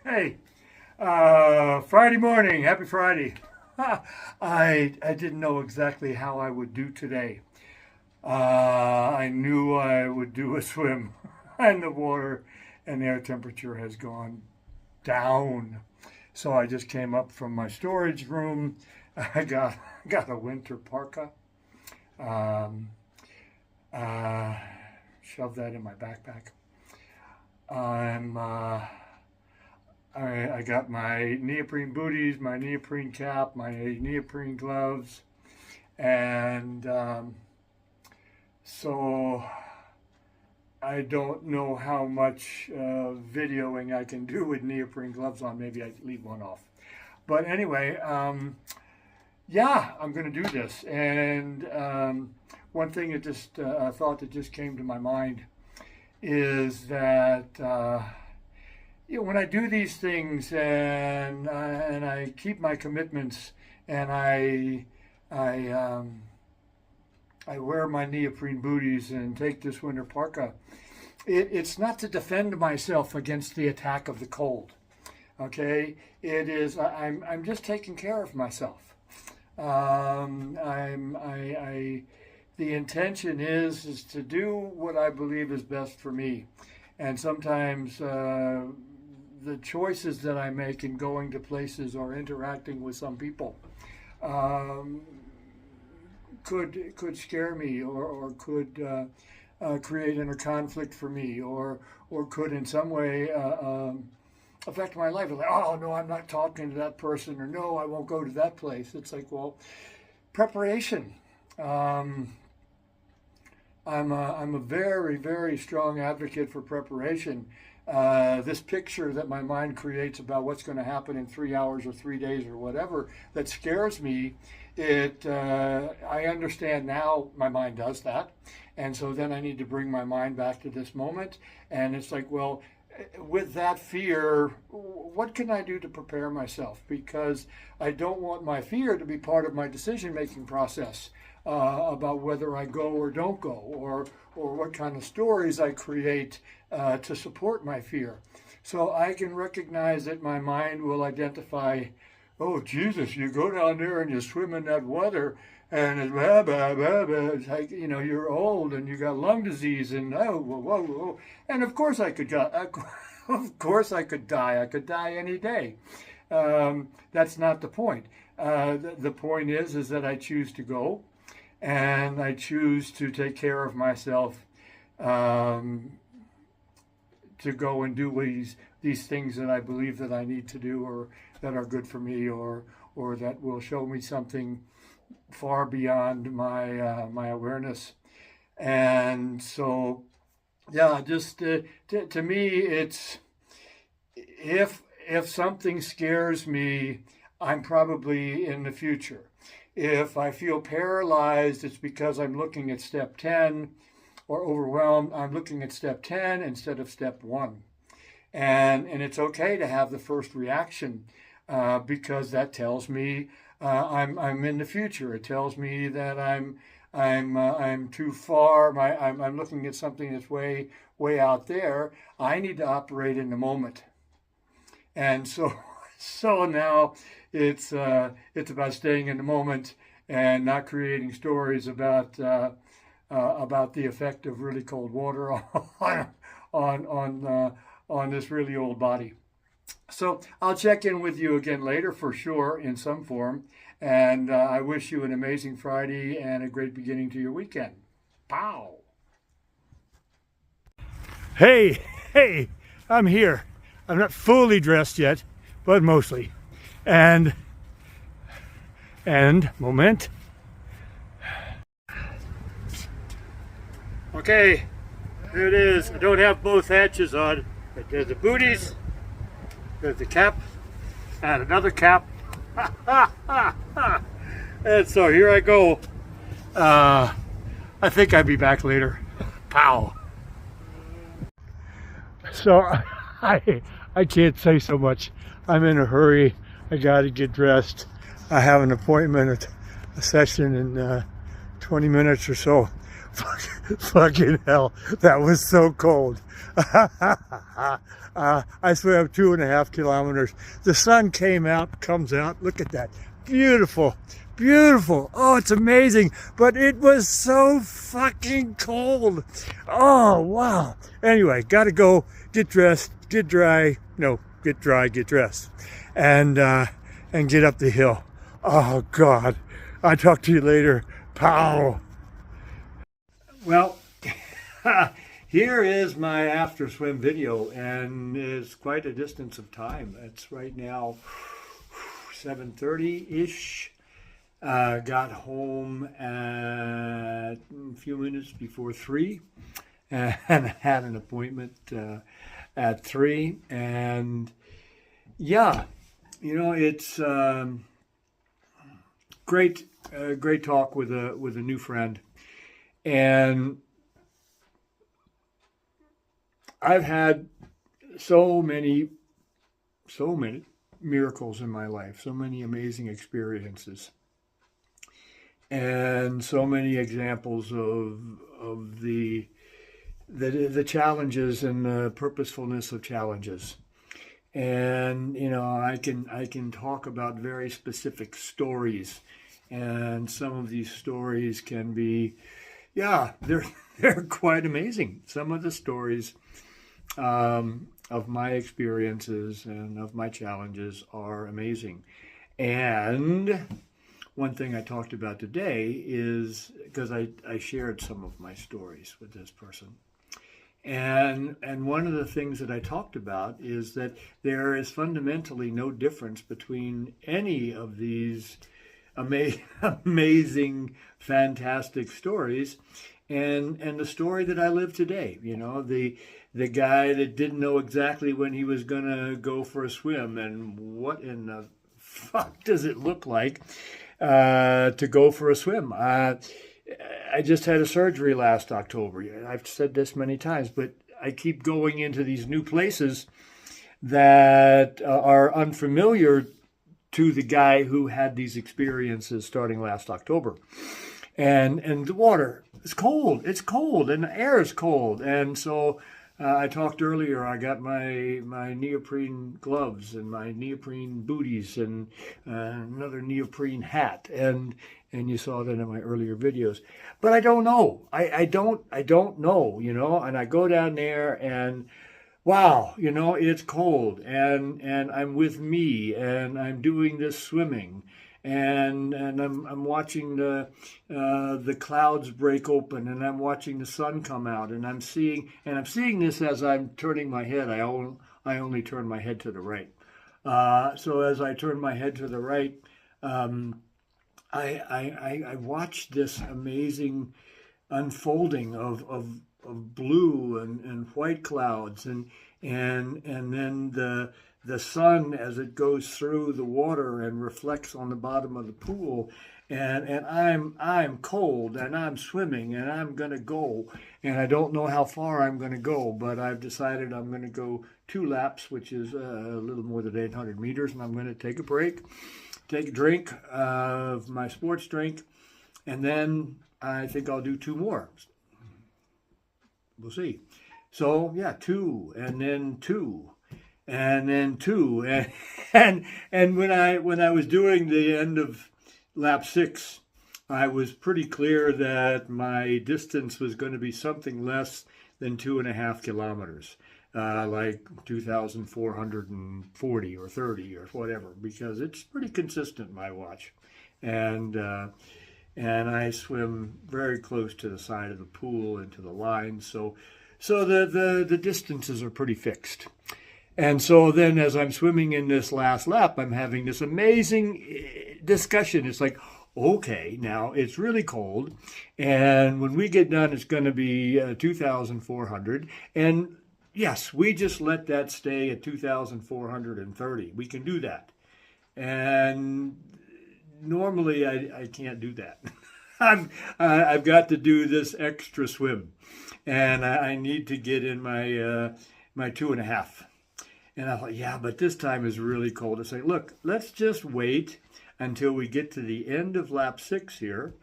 Hey, Friday morning, happy Friday. I didn't know exactly how I would do today. I knew I would do a swim, and the water and air temperature has gone down. So I just came up from my storage room. I got a winter parka. Um, uh, Shoved that in my backpack. I'm I got my neoprene booties, my neoprene cap, my neoprene gloves, and so I don't know how much videoing I can do with neoprene gloves on. Maybe I leave one off. But anyway, yeah, I'm going to do this. And one thing that just a thought that just came to my mind is that when I do these things and I keep my commitments and I wear my neoprene booties and take this winter parka, it's not to defend myself against the attack of the cold. Okay, it is. I'm just taking care of myself. The intention is to do what I believe is best for me, and sometimes the choices that I make in going to places or interacting with some people could scare me or could create inner conflict for me or could in some way affect my life. Like, oh no, I'm not talking to that person, or no, I won't go to that place. It's like, well, preparation. I'm a very, very strong advocate for preparation. This picture that my mind creates about what's going to happen in 3 hours or 3 days or whatever that scares me, I understand now my mind does that. And so then I need to bring my mind back to this moment. And it's like, well, with that fear, what can I do to prepare myself? Because I don't want my fear to be part of my decision-making process about whether I go or don't go, or what kind of stories I create to support my fear. So I can recognize that my mind will identify, oh, Jesus, you go down there and you swim in that water, and it's blah, blah, blah, blah. It's like, you're old and you got lung disease, and oh, whoa, whoa, whoa. And of course I could die. Of course I could die. I could die any day. That's not the point. The point is that I choose to go, and I choose to take care of myself, to go and do these things that I believe that I need to do, or that are good for me, or that will show me something far beyond my awareness. And so, yeah, just to me, it's if something scares me, I'm probably in the future. If I feel paralyzed, it's because I'm looking at step 10, or overwhelmed, I'm looking at step 10 instead of step 1. And it's okay to have the first reaction, because that tells me I'm in the future. It tells me that I'm too far. I'm looking at something that's way out there. I need to operate in the moment. And so now it's about staying in the moment and not creating stories about the effect of really cold water on this really old body. So I'll check in with you again later for sure in some form. And I wish you an amazing Friday and a great beginning to your weekend. Pow! Hey, I'm here. I'm not fully dressed yet, but mostly. And moment. Okay, here it is. I don't have both hatches on, but there's the booties, there's the cap, and another cap. And so here I go. I think I'll be back later. Pow. So I can't say so much. I'm in a hurry. I got to get dressed. I have an appointment, a session in 20 minutes or so Fucking hell, that was so cold. I swam 2.5 kilometers. The sun comes out. Look at that. Beautiful, beautiful. Oh, it's amazing. But it was so fucking cold. Oh, wow. Anyway, gotta go get dressed, get dry. No, get dry, get dressed. And get up the hill. Oh, God. I'll talk to you later. Pow. Well, here is my after swim video, and it's quite a distance of time. It's right now 7:30-ish. Got home at a few minutes before 3 and had an appointment at 3. And yeah, it's great talk with a new friend. And I've had so many miracles in my life, so many amazing experiences, and so many examples of the challenges and the purposefulness of challenges. And I can talk about very specific stories, and some of these stories can be, yeah, they're quite amazing. Some of the stories of my experiences and of my challenges are amazing. And one thing I talked about today is because I shared some of my stories with this person. And one of the things that I talked about is that there is fundamentally no difference between any of these amazing, fantastic stories and the story that I live today. The guy that didn't know exactly when he was gonna go for a swim, and what in the fuck does it look like to go for a swim. I just had a surgery last October. I've said this many times, but I keep going into these new places that are unfamiliar to the guy who had these experiences starting last October. And the water is cold. It's cold, and the air is cold. And so I talked earlier, I got my neoprene gloves and my neoprene booties and another neoprene hat. And you saw that in my earlier videos. But I don't know. I don't know, and I go down there and wow, it's cold, and I'm with me, and I'm doing this swimming, and I'm watching the clouds break open, and I'm watching the sun come out, and I'm seeing this as I'm turning my head. I only turn my head to the right. So as I turn my head to the right, I watch this amazing unfolding of blue and white clouds, and then the sun as it goes through the water and reflects on the bottom of the pool, and I'm cold, and I'm swimming, and I'm gonna go, and I don't know how far I'm gonna go, but I've decided I'm gonna go 2 laps, which is a little more than 800 meters, and I'm gonna take a break, take a drink of my sports drink, and then I think I'll do 2 more. We'll see. So yeah, 2, and then 2, and then 2, and when I was doing the end of lap 6, I was pretty clear that my distance was going to be something less than 2.5 kilometers, like 2,440 or 30 or whatever, because it's pretty consistent, my watch, and I swim very close to the side of the pool and to the line, so the distances are pretty fixed. And so then as I'm swimming in this last lap, I'm having this amazing discussion. It's like, okay, now it's really cold, and when we get done, it's going to be 2,400, and yes, we just let that stay at 2,430. We can do that. And normally I can't do that. I've got to do this extra swim, and I need to get in my 2.5. And I thought, yeah, but this time is really cold. I say, look, let's just wait until we get to the end of lap 6 here,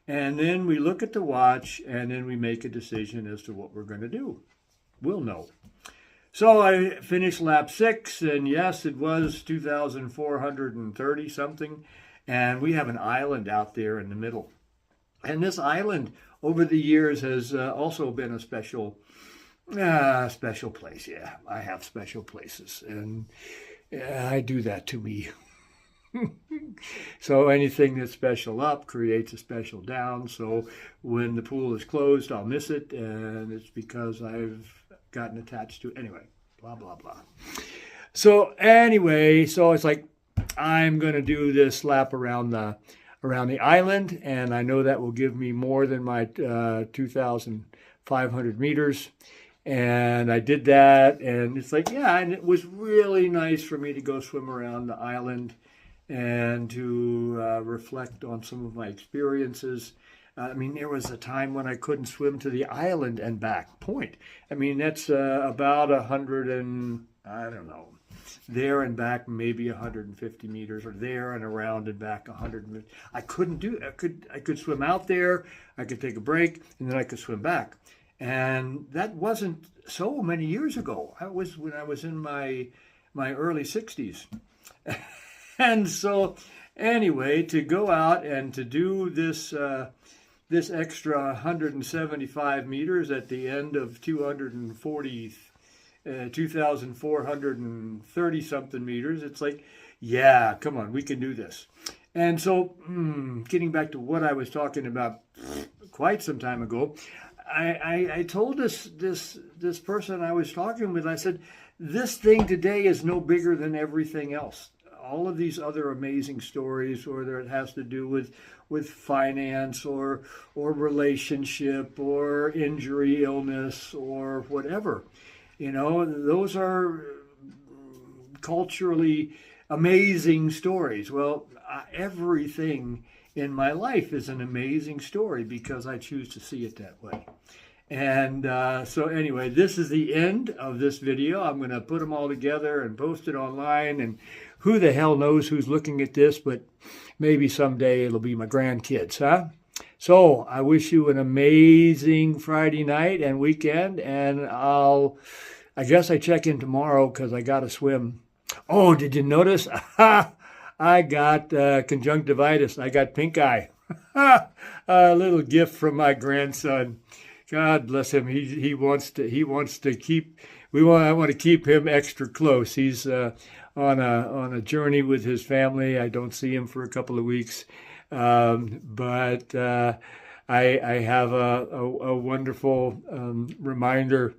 And then we look at the watch, and then we make a decision as to what we're going to do. We'll know. So I finished lap 6, and yes, it was 2,430 something. And we have an island out there in the middle. And this island, over the years, has also been a special place. Yeah, I have special places, and I do that to me. So anything that's special up creates a special down. So when the pool is closed, I'll miss it, and it's because I've gotten attached to it. Anyway, blah, blah, blah. So anyway, so it's like I'm going to do this lap around the island, and I know that will give me more than my 2,500 meters. And I did that, and it's like, yeah, and it was really nice for me to go swim around the island and to reflect on some of my experiences. I mean, there was a time when I couldn't swim to the island and back, point. I mean, that's about 100 and, I don't know, there and back maybe 150 meters, or there and around and back 100. I couldn't do it. I could swim out there, I could take a break, and then I could swim back. And that wasn't so many years ago. That was when I was in my early 60s. And so anyway, to go out and to do this this extra 175 meters at the end of 2,430 something meters, it's like, yeah, come on, we can do this. And so getting back to what I was talking about quite some time ago, I told this person I was talking with, I said, this thing today is no bigger than everything else. All of these other amazing stories, whether it has to do with finance or relationship or injury, illness, or whatever, those are culturally amazing stories. Well, everything in my life is an amazing story because I choose to see it that way. And so anyway, this is the end of this video. I'm going to put them all together and post it online, and who the hell knows who's looking at this, but maybe someday it'll be my grandkids, huh? So I wish you an amazing Friday night and weekend, and I guess I check in tomorrow because I got to swim. Oh, did you notice? I got conjunctivitis. I got pink eye. A little gift from my grandson. God bless him. He wants to keep. I want to keep him extra close. He's on a journey with his family. I don't see him for a couple of weeks, but I have a wonderful reminder.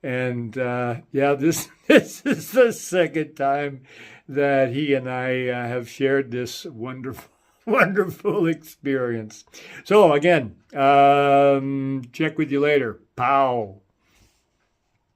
And this is the second time that he and I have shared this wonderful experience. So again, check with you later. Pow.